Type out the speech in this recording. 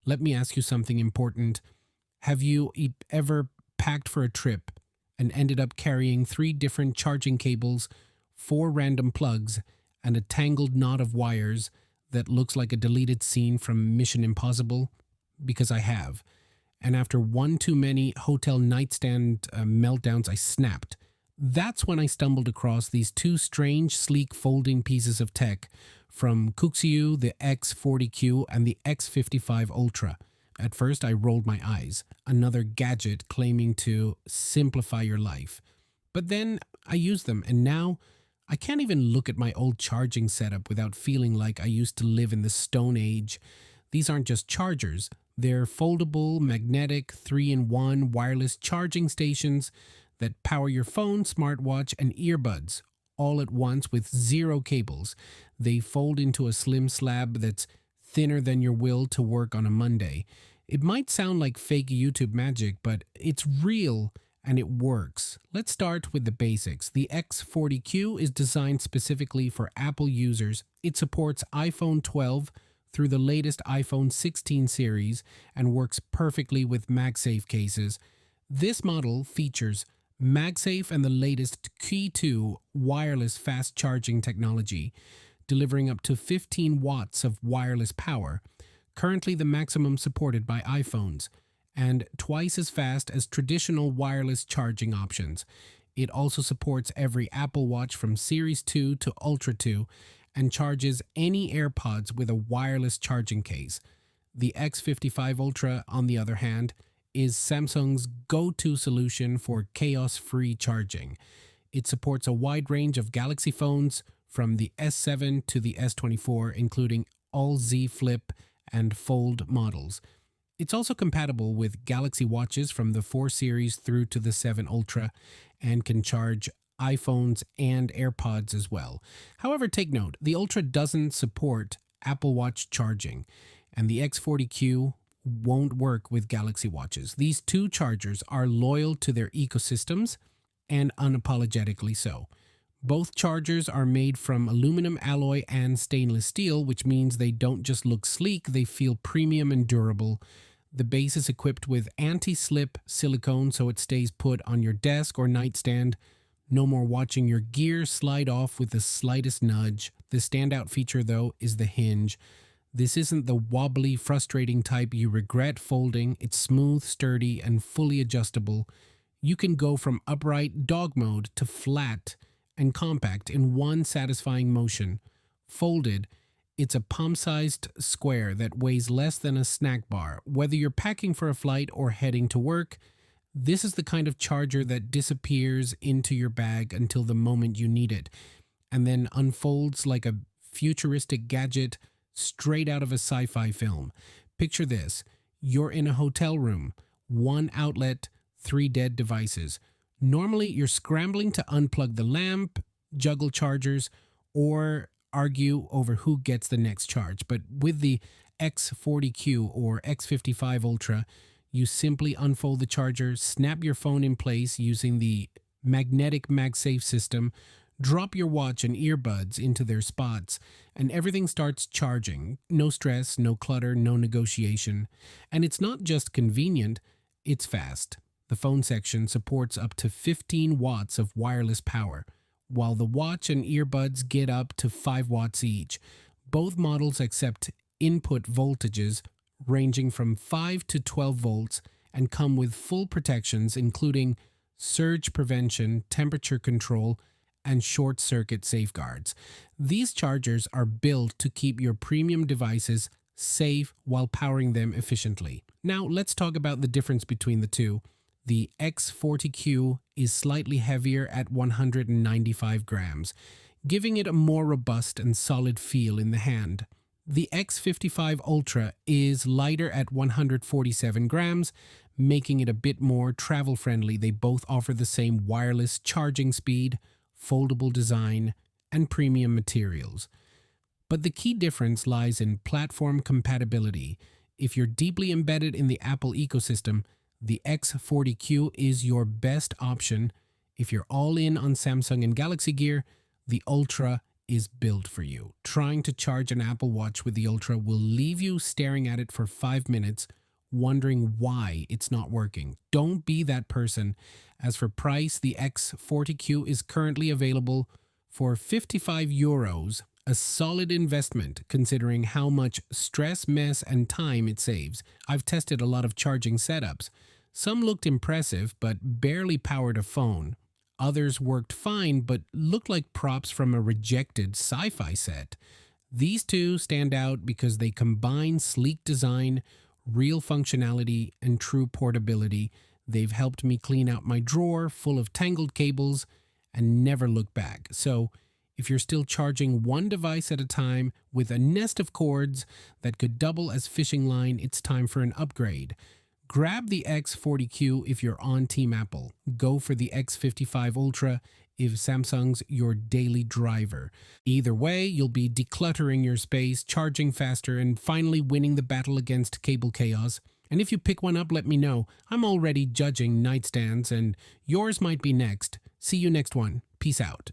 Let me ask you something important. Have you ever packed for a trip and ended up carrying three different charging cables, four random plugs, and a tangled knot of wires that looks like a deleted scene from Mission Impossible? Because I have. And after one too many hotel nightstand meltdowns, I snapped. That's when I stumbled across these two strange, sleek folding pieces of tech from KUXIU, the X40Q, and the X55 Ultra. At first, I rolled my eyes. Another gadget claiming to simplify your life. But then I used them, and now I can't even look at my old charging setup without feeling like I used to live in the Stone Age. These aren't just chargers, they're foldable, magnetic, 3-in-1 wireless charging stations that power your phone, smartwatch, and earbuds all at once with zero cables. They fold into a slim slab that's thinner than your will to work on a Monday. It might sound like fake YouTube magic, but it's real and it works. Let's start with the basics. The X40Q is designed specifically for Apple users. It supports iPhone 12 through the latest iPhone 16 series and works perfectly with MagSafe cases. This model features MagSafe and the latest Key 2 wireless fast charging technology, delivering up to 15 watts of wireless power, currently the maximum supported by iPhones, and twice as fast as traditional wireless charging options. It also supports every Apple Watch from Series 2 to Ultra 2 and charges any AirPods with a wireless charging case. The X55 Ultra, on the other hand, is Samsung's go-to solution for chaos-free charging. It supports a wide range of Galaxy phones from the S7 to the S24, including all Z Flip and Fold models. It's also compatible with Galaxy watches from the 4 series through to the 7 Ultra and can charge iPhones and AirPods as well. However, take note, the Ultra doesn't support Apple Watch charging, and the X40Q won't work with Galaxy watches. These two chargers are loyal to their ecosystems and unapologetically so. Both chargers are made from aluminum alloy and stainless steel, which means they don't just look sleek, they feel premium and durable. The base is equipped with anti-slip silicone so it stays put on your desk or nightstand. No more watching your gear slide off with the slightest nudge. The standout feature, though, is the hinge. This isn't the wobbly, frustrating type you regret folding. It's smooth, sturdy, and fully adjustable. You can go from upright dog mode to flat and compact in one satisfying motion. Folded, it's a palm-sized square that weighs less than a snack bar. Whether you're packing for a flight or heading to work, this is the kind of charger that disappears into your bag until the moment you need it, and then unfolds like a futuristic gadget straight out of a sci-fi film. Picture this. You're in a hotel room, one outlet, three dead devices. Normally, you're scrambling to unplug the lamp, juggle chargers, or argue over who gets the next charge. But with the X40Q or X55 Ultra, you simply unfold the charger, snap your phone in place using the magnetic MagSafe system, drop your watch and earbuds into their spots, and everything starts charging. No stress, no clutter, no negotiation. And it's not just convenient, it's fast. The phone section supports up to 15 watts of wireless power, while the watch and earbuds get up to 5 watts each. Both models accept input voltages ranging from 5 to 12 volts and come with full protections including surge prevention, temperature control, and short circuit safeguards. These chargers are built to keep your premium devices safe while powering them efficiently. Now let's talk about the difference between the two. The X40Q is slightly heavier at 195 grams, giving it a more robust and solid feel in the hand. The X55 Ultra is lighter at 147 grams, making it a bit more travel-friendly. They both offer the same wireless charging speed, foldable design, and premium materials. But the key difference lies in platform compatibility. If you're deeply embedded in the Apple ecosystem, the X40Q is your best option. If you're all in on Samsung and Galaxy gear, the Ultra is built for you. Trying to charge an Apple Watch with the Ultra will leave you staring at it for 5 minutes, wondering why it's not working. Don't be that person. As for price, the X40Q is currently available for €55, a solid investment considering how much stress, mess, and time it saves. I've tested a lot of charging setups. Some looked impressive, but barely powered a phone. Others worked fine, but looked like props from a rejected sci-fi set. These two stand out because they combine sleek design, real functionality, and true portability. They've helped me clean out my drawer full of tangled cables and never look back. So, if you're still charging one device at a time with a nest of cords that could double as fishing line, it's time for an upgrade. Grab the X40Q if you're on Team Apple. Go for the X55 Ultra if Samsung's your daily driver. Either way, you'll be decluttering your space, charging faster, and finally winning the battle against cable chaos. And if you pick one up, let me know. I'm already judging nightstands, and yours might be next. See you next one. Peace out.